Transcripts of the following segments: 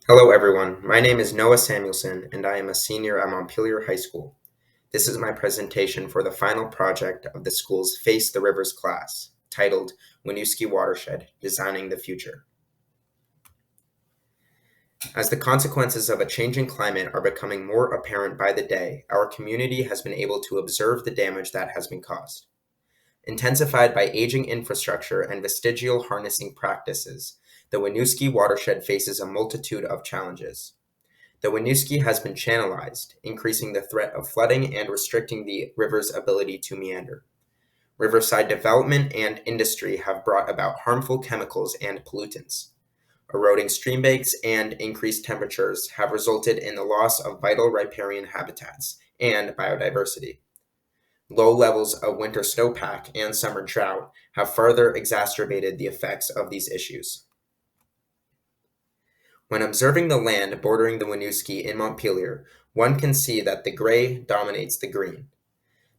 Hello, everyone. My name is Noah Samuelson, and I am a senior at Montpelier High School. This is my presentation for the final project of the school's Face the Rivers class, titled Winooski Watershed Designing the Future. As the consequences of a changing climate are becoming more apparent by the day, our community has been able to observe the damage that has been caused. Intensified by aging infrastructure and vestigial harnessing practices, the Winooski watershed faces a multitude of challenges. The Winooski has been channelized, increasing the threat of flooding and restricting the river's ability to meander. Riverside development and industry have brought about harmful chemicals and pollutants. Eroding streambanks and increased temperatures have resulted in the loss of vital riparian habitats and biodiversity. Low levels of winter snowpack and summer drought have further exacerbated the effects of these issues. When observing the land bordering the Winooski in Montpelier, one can see that the gray dominates the green.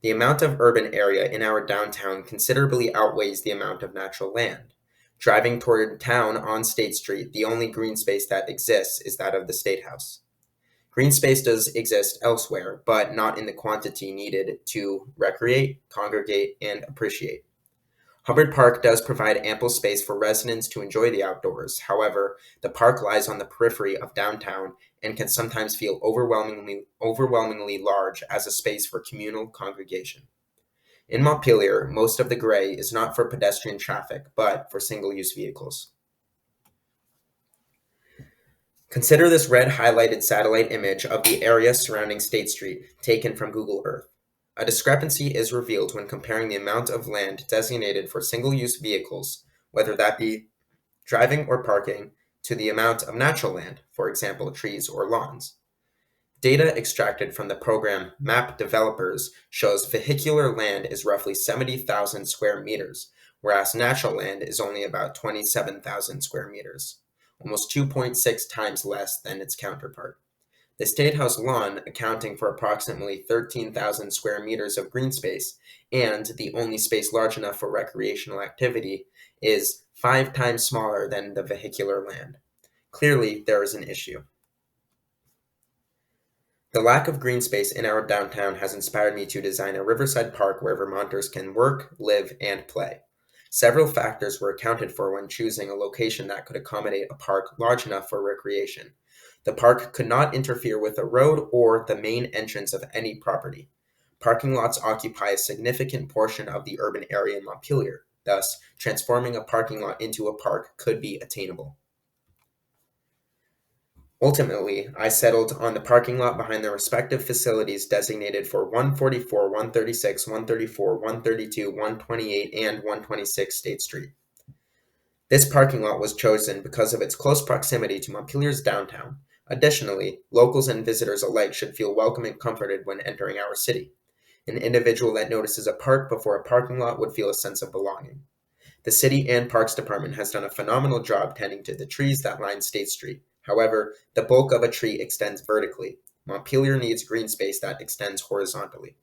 The amount of urban area in our downtown considerably outweighs the amount of natural land. Driving toward town on State Street, the only green space that exists is that of the State House. Green space does exist elsewhere, but not in the quantity needed to recreate, congregate, and appreciate. Hubbard Park does provide ample space for residents to enjoy the outdoors. However, the park lies on the periphery of downtown and can sometimes feel overwhelmingly large as a space for communal congregation. In Montpelier, most of the gray is not for pedestrian traffic, but for single-use vehicles. Consider this red highlighted satellite image of the area surrounding State Street, taken from Google Earth. A discrepancy is revealed when comparing the amount of land designated for single-use vehicles, whether that be driving or parking, to the amount of natural land, for example, trees or lawns. Data extracted from the program Map Developers shows vehicular land is roughly 70,000 square meters, whereas natural land is only about 27,000 square meters, almost 2.6 times less than its counterpart. The State House lawn, accounting for approximately 13,000 square meters of green space, and the only space large enough for recreational activity, is 5 times smaller than the vehicular land. Clearly, there is an issue. The lack of green space in our downtown has inspired me to design a riverside park where Vermonters can work, live, and play. Several factors were accounted for when choosing a location that could accommodate a park large enough for recreation. The park could not interfere with a road or the main entrance of any property. Parking lots occupy a significant portion of the urban area in Montpelier. Thus, transforming a parking lot into a park could be attainable. Ultimately, I settled on the parking lot behind the respective facilities designated for 144, 136, 134, 132, 128, and 126 State Street. This parking lot was chosen because of its close proximity to Montpelier's downtown. Additionally, locals and visitors alike should feel welcome and comforted when entering our city. An individual that notices a park before a parking lot would feel a sense of belonging. The City and Parks Department has done a phenomenal job tending to the trees that line State Street. However, the bulk of a tree extends vertically. Montpelier needs green space that extends horizontally.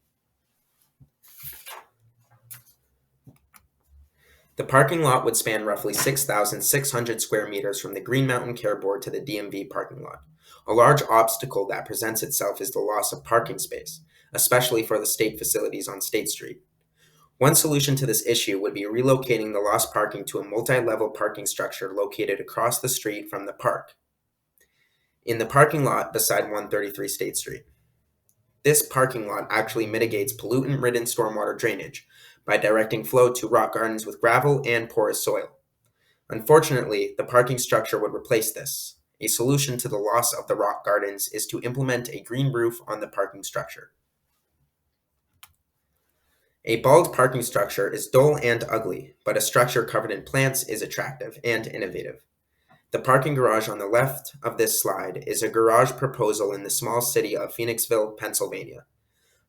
The parking lot would span roughly 6,600 square meters from the Green Mountain Care Board to the DMV parking lot. A large obstacle that presents itself is the loss of parking space, especially for the state facilities on State Street. One solution to this issue would be relocating the lost parking to a multi-level parking structure located across the street from the park, in the parking lot beside 133 State Street. This parking lot actually mitigates pollutant-ridden stormwater drainage by directing flow to rock gardens with gravel and porous soil. Unfortunately, the parking structure would replace this. A solution to the loss of the rock gardens is to implement a green roof on the parking structure. A bald parking structure is dull and ugly, but a structure covered in plants is attractive and innovative. The parking garage on the left of this slide is a garage proposal in the small city of Phoenixville, Pennsylvania.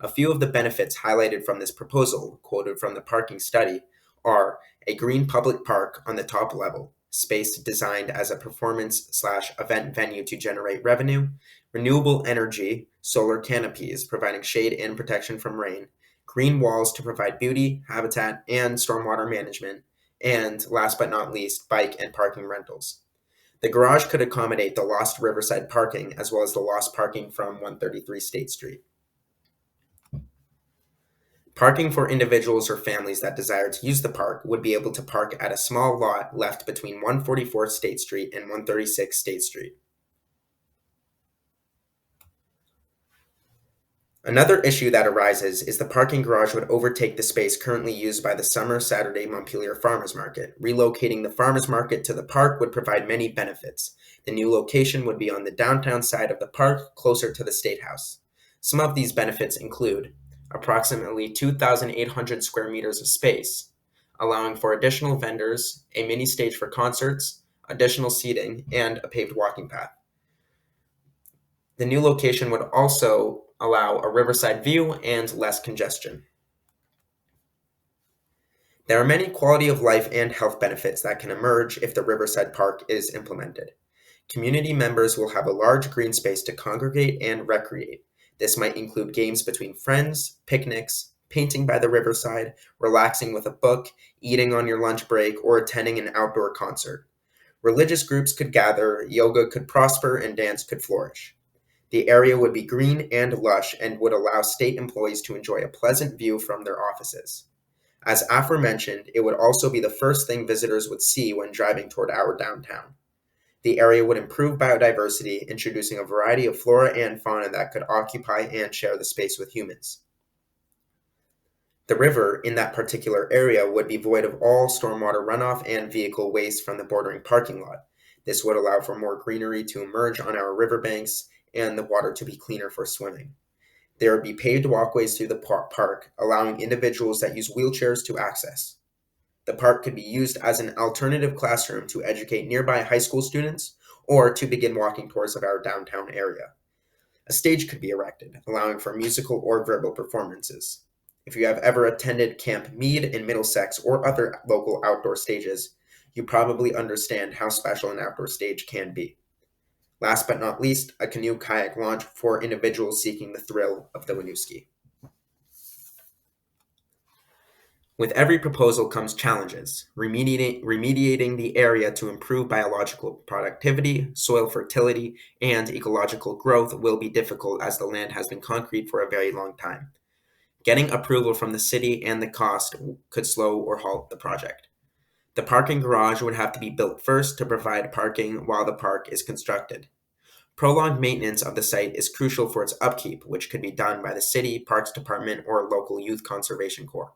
A few of the benefits highlighted from this proposal, quoted from the parking study, are a green public park on the top level, space designed as a performance/event venue to generate revenue, renewable energy, solar canopies providing shade and protection from rain, green walls to provide beauty, habitat, and stormwater management, and last but not least, bike and parking rentals. The garage could accommodate the lost riverside parking as well as the lost parking from 133 State Street. Parking for individuals or families that desire to use the park would be able to park at a small lot left between 144 State Street and 136 State Street. Another issue that arises is the parking garage would overtake the space currently used by the summer Saturday Montpelier Farmers Market. Relocating the farmers market to the park would provide many benefits. The new location would be on the downtown side of the park, closer to the State House. Some of these benefits include approximately 2,800 square meters of space, allowing for additional vendors, a mini stage for concerts, additional seating, and a paved walking path. The new location would also allow a riverside view and less congestion. There are many quality of life and health benefits that can emerge if the Riverside Park is implemented. Community members will have a large green space to congregate and recreate. This might include games between friends, picnics, painting by the riverside, relaxing with a book, eating on your lunch break, or attending an outdoor concert. Religious groups could gather, yoga could prosper, and dance could flourish. The area would be green and lush and would allow state employees to enjoy a pleasant view from their offices. As aforementioned, it would also be the first thing visitors would see when driving toward our downtown. The area would improve biodiversity, introducing a variety of flora and fauna that could occupy and share the space with humans. The river in that particular area would be void of all stormwater runoff and vehicle waste from the bordering parking lot. This would allow for more greenery to emerge on our riverbanks and the water to be cleaner for swimming. There would be paved walkways through the park, allowing individuals that use wheelchairs to access. The park could be used as an alternative classroom to educate nearby high school students or to begin walking tours of our downtown area. A stage could be erected, allowing for musical or verbal performances. If you have ever attended Camp Mead in Middlesex or other local outdoor stages, you probably understand how special an outdoor stage can be. Last but not least, a canoe kayak launch for individuals seeking the thrill of the Winooski. With every proposal comes challenges. Remediating the area to improve biological productivity, soil fertility, and ecological growth will be difficult as the land has been concrete for a very long time. Getting approval from the city and the cost could slow or halt the project. The parking garage would have to be built first to provide parking while the park is constructed. Prolonged maintenance of the site is crucial for its upkeep, which could be done by the city, parks department, or local youth conservation corps.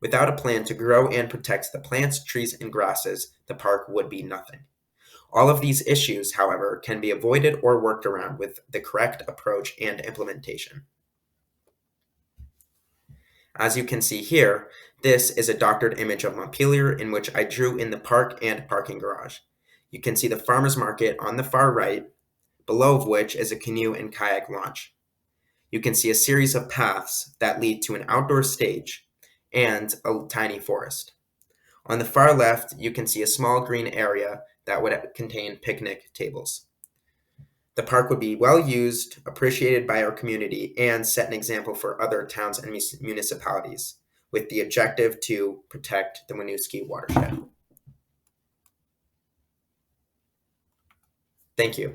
Without a plan to grow and protect the plants, trees, and grasses, the park would be nothing. All of these issues, however, can be avoided or worked around with the correct approach and implementation. As you can see here, this is a doctored image of Montpelier in which I drew in the park and parking garage. You can see the farmers market on the far right, below of which is a canoe and kayak launch. You can see a series of paths that lead to an outdoor stage and a tiny forest. On the far left, you can see a small green area that would contain picnic tables. The park would be well used, appreciated by our community, and set an example for other towns and municipalities, with the objective to protect the Winooski watershed. Thank you.